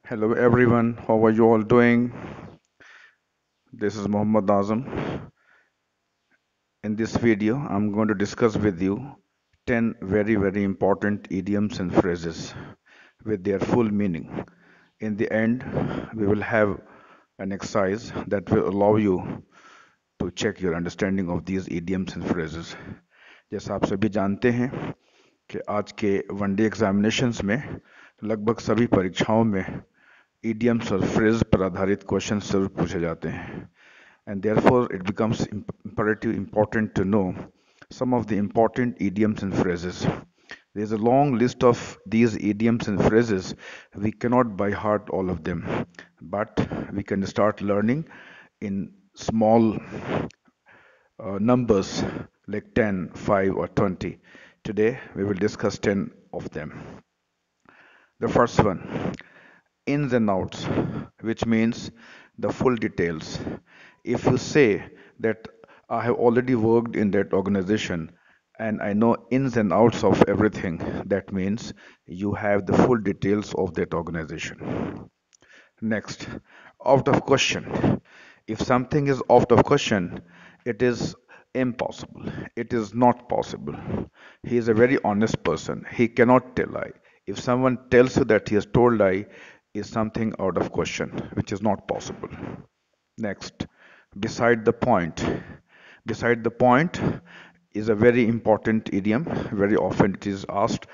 Hello everyone, how are you all doing? This is Muhammad Azam. In this video, I'm going to discuss with you 10 very important idioms and phrases with their full meaning. In the end, we will have an exercise that will allow you to check your understanding of these idioms and phrases. जैसा आप सभी जानते हैं कि आज के one day examinations में लगभग सभी परीक्षाओं में idioms और phrase पर आधारित क्वेश्चन जरूर पूछे जाते हैं and therefore it becomes important to know some of the important idioms and phrases. There's a long list of these idioms and phrases. We cannot by heart all of them, but we can start learning in small numbers like 10, 5, or 20. Today we will discuss 10 of them. The first one, ins and outs, which means the full details. If you say that I have already worked in that organization and I know ins and outs of everything, that means you have the full details of that organization. Next, out of question. If something is out of question, it is impossible. It is not possible. He is a very honest person. He cannot tell lie. If someone tells you that he has told lie, is something out of question, which is not possible. Next, beside the point. Beside the point is a very important idiom. Very often it is asked.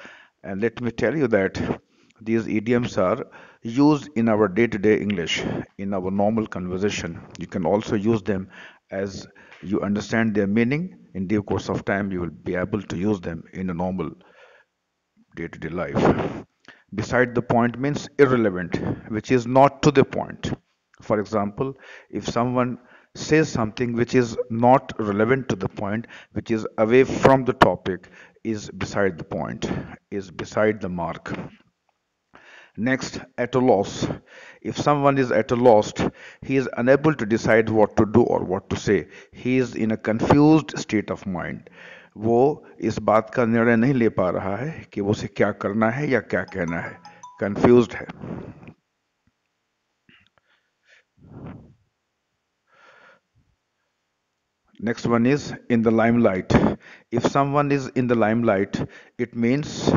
And let me tell you that these idioms are used in our day-to-day English, in our normal conversation. You can also use them as you understand their meaning. In due course of time, you will be able to use them in a normal day-to-day life. Beside the point means irrelevant, which is not to the point. For example, if someone says something which is not relevant to the point, which is away from the topic, is beside the point, is beside the mark. Next, at a loss. If someone is at a loss, he is unable to decide what to do or what to say. He is in a confused state of mind. वो इस बात का निर्णय नहीं ले पा रहा है कि वो उसे क्या करना है या क्या कहना है. Confused है. Next one is in the limelight. If someone is in the limelight, it means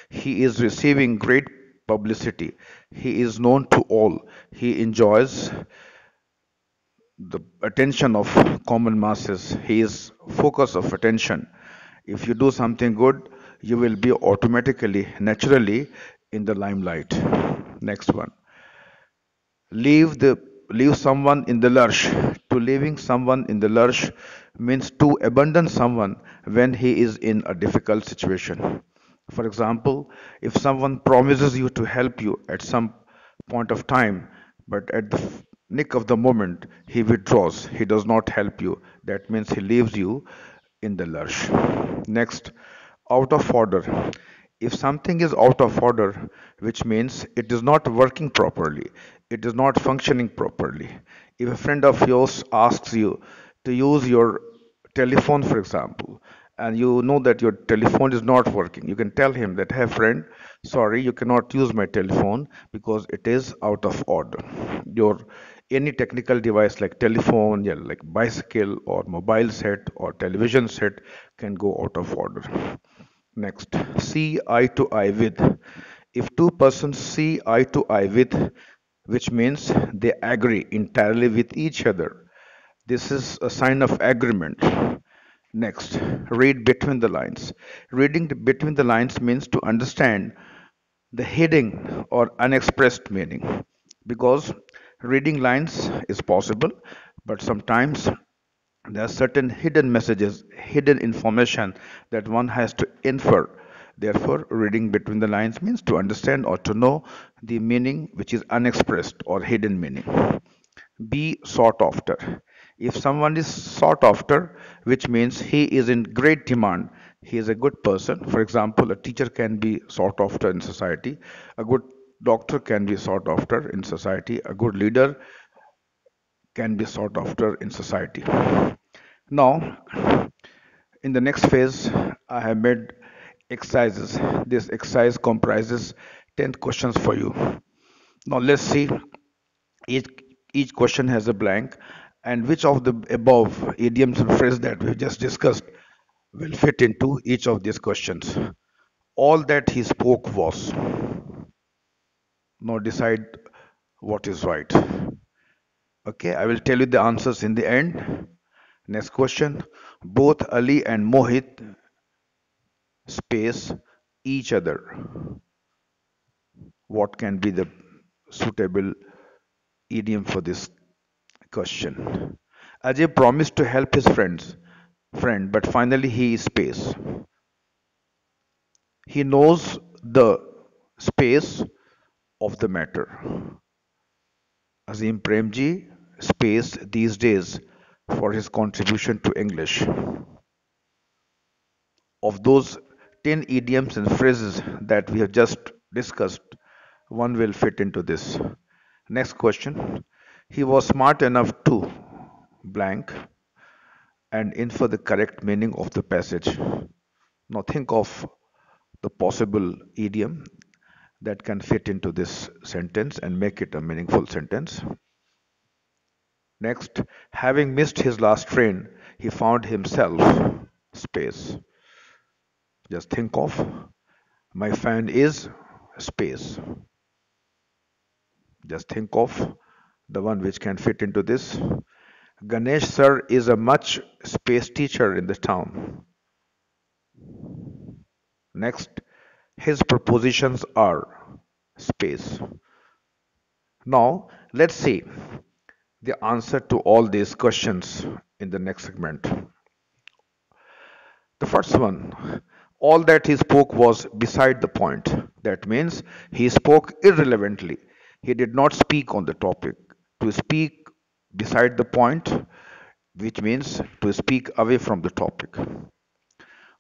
he is receiving great publicity. He is known to all. He enjoys the attention of common masses. He is focus of attention. If you do something good, you will be automatically, naturally in the limelight. Next one. Leave the leave someone in the lurch. To leaving someone in the lurch means to abandon someone when he is in a difficult situation. For example, if someone promises you to help you at some point of time, but at the nick of the moment he withdraws, he does not help you, that means he leaves you in the lurch. Next, out of order. If something is out of order, which means it is not working properly, it is not functioning properly. If a friend of yours asks you to use your telephone, for example, and you know that your telephone is not working, you can tell him that, hey friend, sorry, you cannot use my telephone because it is out of order. Your any technical device like telephone, yeah, like bicycle or mobile set or television set can go out of order. Next, see eye to eye with. If two persons see eye to eye with, which means they agree entirely with each other, this is a sign of agreement. Next, read between the lines. Reading between the lines means to understand the hidden or unexpressed meaning. Because reading lines is possible, but sometimes there are certain hidden messages, hidden information that one has to infer. Therefore, reading between the lines means to understand or to know the meaning which is unexpressed or hidden meaning. Be sought after. If someone is sought after, which means he is in great demand, he is a good person. For example, a teacher can be sought after in society, a good doctor can be sought after in society, a good leader can be sought after in society. Now, in the next phase, I have made exercises. This exercise comprises 10 questions for you. Now let's see, each each question has a blank, and which of the above idioms and phrases that we've just discussed will fit into each of these questions. All that he spoke was. Now decide what is right. Okay, I will tell you the answers in the end. Next question. Both Ali and Mohit space each other. What can be the suitable idiom for this question? Ajay promised to help his friend, but finally he is space. He knows the space of the matter. Azim Premji space these days for his contribution to English. Of those 10 idioms and phrases that we have just discussed, one will fit into this. Next question. He was smart enough to blank and infer the correct meaning of the passage. Now think of the possible idiom that can fit into this sentence and make it a meaningful sentence. Next, having missed his last train, he found himself space. Just think of my fan is space. Just think of the one which can fit into this. Ganesh sir is a much space teacher in the town. Next, his propositions are space. Now, let's see the answer to all these questions in the next segment. The first one, all that he spoke was beside the point. That means he spoke irrelevantly. He did not speak on the topic. To speak beside the point, which means to speak away from the topic.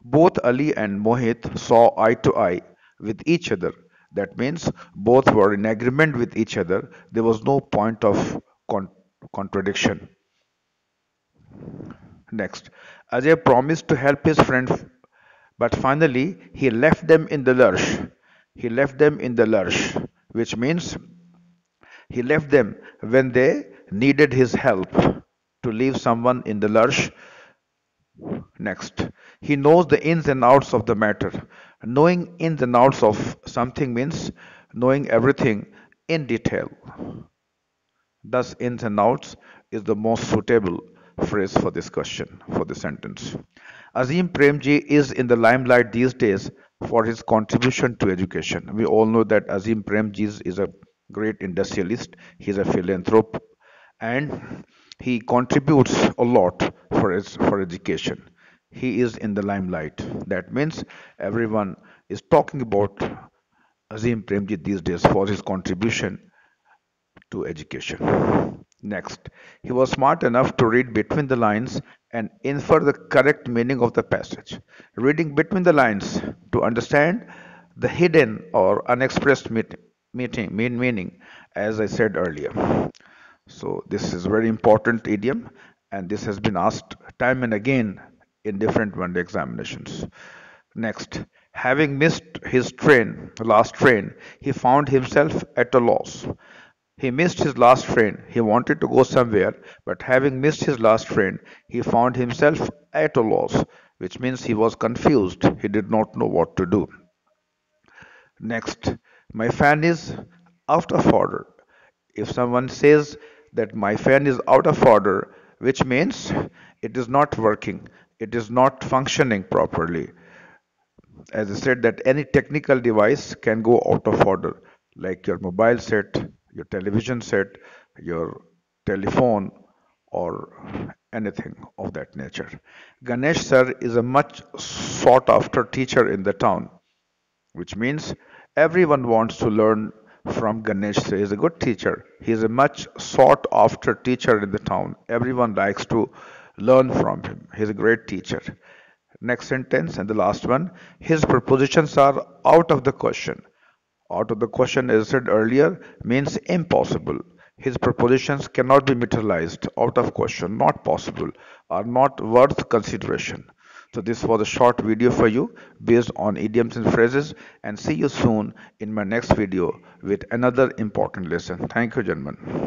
Both Ali and Mohit saw eye to eye with each other. That means both were in agreement with each other. There was no point of contradiction. Next, Ajay promised to help his friend, but finally he left them in the lurch. He left them in the lurch, which means he left them when they needed his help. To leave someone in the lurch. Next, he knows the ins and outs of the matter. Knowing ins and outs of something means knowing everything in detail. Thus, ins and outs is the most suitable phrase for this question, for the sentence. Azim Premji is in the limelight these days for his contribution to education. We all know that Azim Premji is a great industrialist, he's a philanthrope, and he contributes a lot for education. He is in the limelight. That means everyone is talking about Azim Premji these days for his contribution to education. Next, he was smart enough to read between the lines and infer the correct meaning of the passage. Reading between the lines to understand the hidden or unexpressed meaning, as I said earlier. So, this is a very important idiom, and this has been asked time and again in different one-day examinations. Next, having missed his last train, he found himself at a loss. He missed his last train. He wanted to go somewhere, but having missed his last train, he found himself at a loss, which means he was confused. He did not know what to do. Next, my fan is out of order. If someone says that my fan is out of order, which means it is not working, it is not functioning properly. As I said, that any technical device can go out of order, like your mobile set, your television set, your telephone, or anything of that nature. Ganesh sir is a much sought after teacher in the town, which means everyone wants to learn from Ganesh sir. He is a good teacher. He is a much sought after teacher in the town. Everyone likes to learn from him. He is a great teacher. Next sentence and the last one. His propositions are out of the question. Out of the question, as I said earlier, means impossible. His propositions cannot be materialized. Out of question, not possible, are not worth consideration. So this was a short video for you based on idioms and phrases, and see you soon in my next video with another important lesson. Thank you, gentlemen.